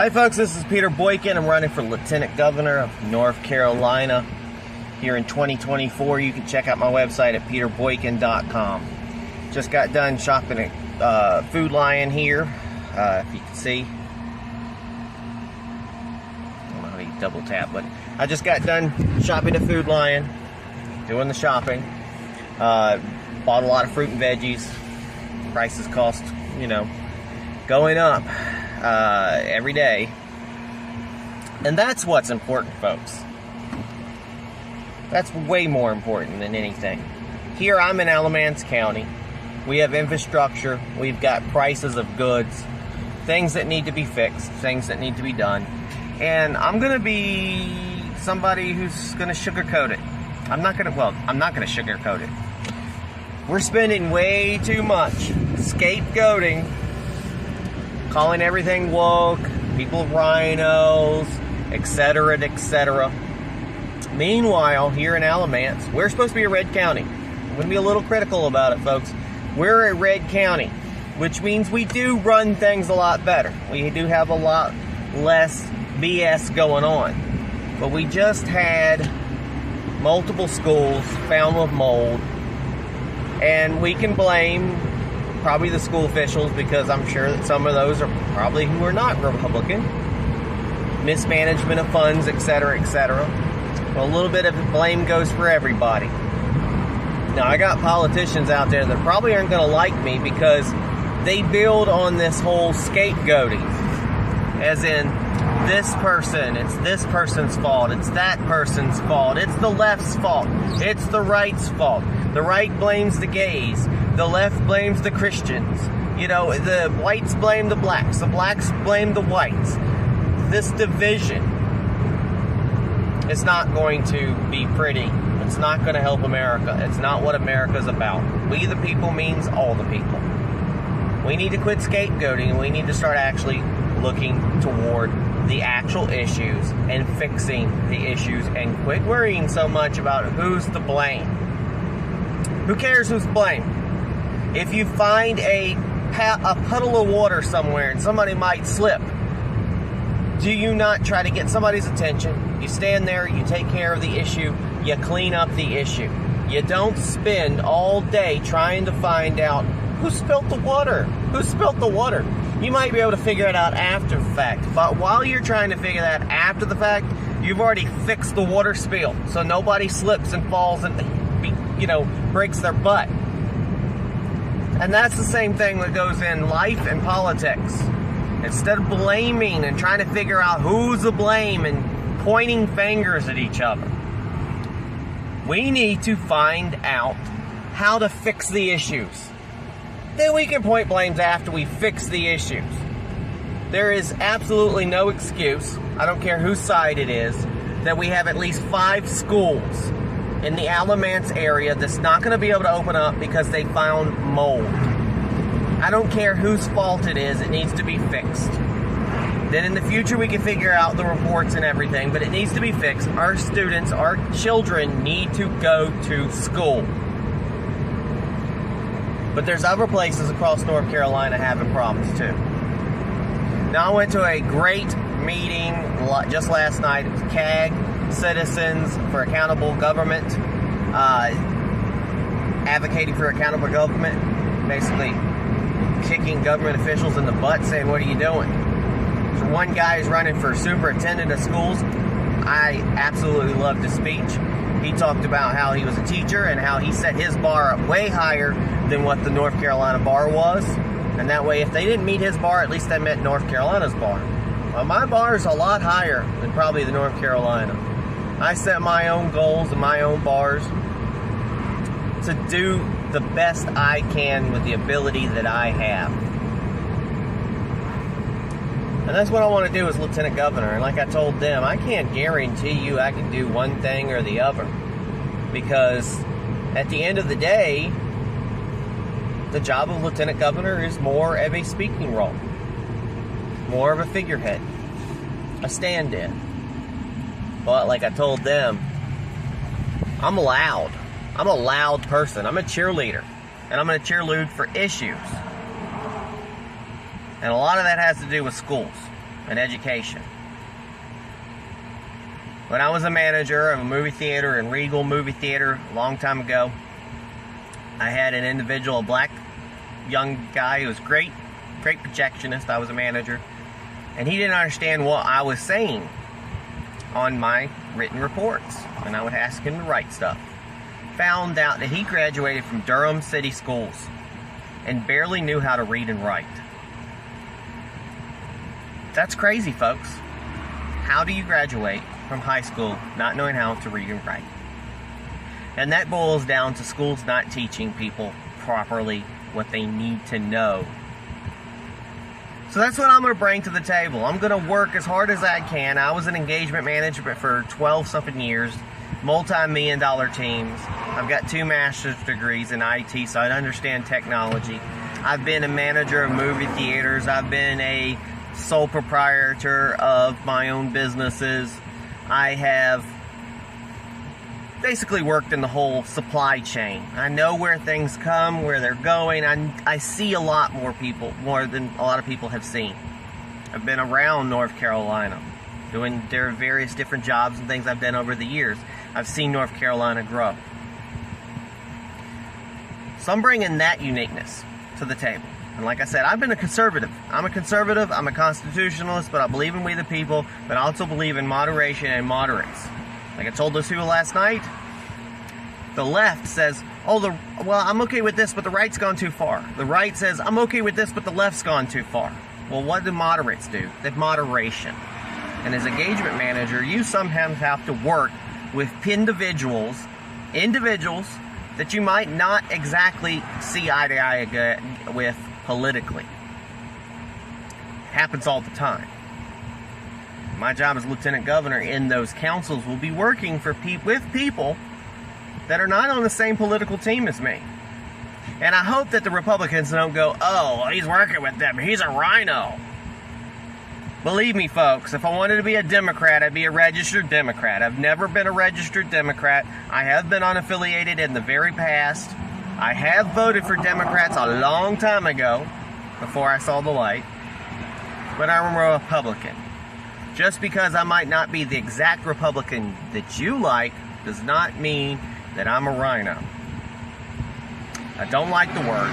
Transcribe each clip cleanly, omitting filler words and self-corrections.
Hi folks, this is Peter Boykin. I'm running for Lieutenant Governor of North Carolina here in 2024. You can check out my website at peterboykin.com. Just got done shopping at Food Lion here, if you can see. I don't know how you double tap, but I just got done shopping at Food Lion, doing the shopping. Bought a lot of fruit and veggies. Prices cost, going up every day. And that's what's important, folks. That's way more important than anything. Here I'm in Alamance County. We have infrastructure. We've got prices of goods, things that need to be fixed, things that need to be done. And I'm going to be somebody who's going to sugarcoat it. I'm not going to sugarcoat it. We're spending way too much scapegoating, calling everything woke, people rhinos, etc., etc. Meanwhile, here in Alamance, we're supposed to be a red county. I'm going to be a little critical about it, folks. We're a red county, which means we do run things a lot better. We do have a lot less BS going on. But we just had multiple schools found with mold, and we can blame probably the school officials, because I'm sure that some of those are probably who are not Republican. Mismanagement of funds, etc., etc. Well, a little bit of blame goes for everybody. Now, I got politicians out there that probably aren't going to like me because they build on this whole scapegoating. As in, this person, it's this person's fault, it's that person's fault, it's the left's fault, it's the right's fault. The right blames the gays, the left blames the Christians. The whites blame the blacks blame the whites. This division is not going to be pretty. It's not going to help America. It's not what America's about. We the people means all the people. We need to quit scapegoating, and we need to start actually looking toward the actual issues and fixing the issues, and quit worrying so much about who's to blame. Who cares who's to blame? If you find a puddle of water somewhere and somebody might slip, do you not try to get somebody's attention? You stand there, you take care of the issue, you clean up the issue. You don't spend all day trying to find out who spilt the water. Who spilt the water? You might be able to figure it out after the fact, but while you're trying to figure that after the fact, you've already fixed the water spill, so nobody slips and falls and breaks their butt. And that's the same thing that goes in life and politics. Instead of blaming and trying to figure out who's to blame and pointing fingers at each other, we need to find out how to fix the issues. Then we can point blames after we fix the issues. There is absolutely no excuse, I don't care whose side it is, that we have at least 5 schools in the Alamance area that's not going to be able to open up because they found mold. I don't care whose fault it is, it needs to be fixed. Then in the future we can figure out the reports and everything, but it needs to be fixed. Our students, our children need to go to school. But there's other places across North Carolina having problems too. Now, I went to a great meeting just last night. It was CAG, Citizens for Accountable Government, advocating for accountable government, basically kicking government officials in the butt, saying, what are you doing? So one guy is running for superintendent of schools. I absolutely loved his speech. He talked about how he was a teacher and how he set his bar up way higher than what the North Carolina bar was. And that way, if they didn't meet his bar, at least they met North Carolina's bar. Well, my bar is a lot higher than probably the North Carolina. I set my own goals and my own bars to do the best I can with the ability that I have. And that's what I want to do as Lieutenant Governor. And like I told them, I can't guarantee you I can do one thing or the other. Because at the end of the day, the job of Lieutenant Governor is more of a speaking role. More of a figurehead. A stand-in. But like I told them, I'm loud. I'm a loud person. I'm a cheerleader. And I'm going to cheerlead for issues. And a lot of that has to do with schools. an education. When I was a manager of a movie theater in Regal Movie Theater a long time ago, I had an individual, a black young guy who was great projectionist. I was a manager, and he didn't understand what I was saying on my written reports, and I would ask him to write stuff. Found out that he graduated from Durham City Schools and barely knew how to read and write. That's crazy, folks. How do you graduate from high school not knowing how to read and write? And that boils down to schools not teaching people properly what they need to know. So that's what I'm going to bring to the table. I'm going to work as hard as I can. I was an engagement manager for 12-something years, multi-million-dollar teams. I've got 2 master's degrees in IT, so I understand technology. I've been a manager of movie theaters. I've been a sole proprietor of my own businesses. I have basically worked in the whole supply chain. I know where things come, where they're going. I see a lot more than a lot of people have seen. I've been around North Carolina, doing their various different jobs and things I've done over the years. I've seen North Carolina grow. So I'm bringing that uniqueness to the table. And like I said, I've been a conservative. I'm a conservative, I'm a constitutionalist, but I believe in we the people, but I also believe in moderation and moderates. Like I told those people last night, the left says, well, I'm okay with this, but the right's gone too far. The right says, I'm okay with this, but the left's gone too far. Well, what do moderates do? They have moderation. And as engagement manager, you sometimes have to work with individuals that you might not exactly see eye to eye with politically. It happens all the time. My job as lieutenant governor in those councils will be working with people that are not on the same political team as me. And I hope that the Republicans don't go, oh, he's working with them, he's a rhino. Believe me, folks, if I wanted to be a Democrat, I'd be a registered Democrat. I've never been a registered Democrat. I have been unaffiliated in the very past. I have voted for Democrats a long time ago, before I saw the light. But I'm a Republican. Just because I might not be the exact Republican that you like does not mean that I'm a rhino. I don't like the word.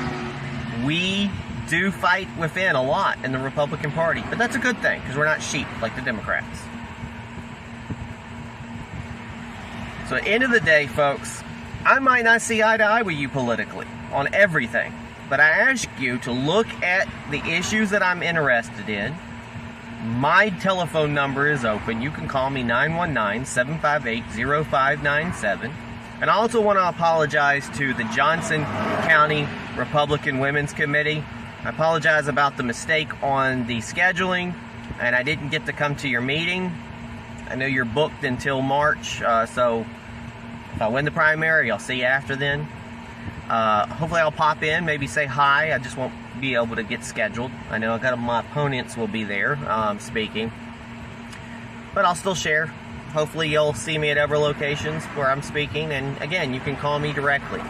We do fight within a lot in the Republican Party, but that's a good thing because we're not sheep like the Democrats. So at the end of the day, folks, I might not see eye to eye with you politically on everything, but I ask you to look at the issues that I'm interested in. My telephone number is open. You can call me 919-758-0597. And I also want to apologize to the Johnson County Republican Women's Committee. I apologize about the mistake on the scheduling, and I didn't get to come to your meeting. I know you're booked until March, so if I win the primary, I'll see you after then. Hopefully I'll pop in, maybe say hi. I just won't be able to get scheduled. I know my opponents will be there speaking, but I'll still share. Hopefully you'll see me at other locations where I'm speaking, and again, you can call me directly.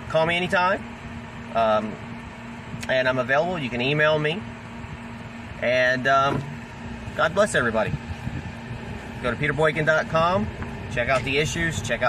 Call me anytime, and I'm available. You can email me, and God bless everybody. Go to peterboykin.com, check out the issues, check out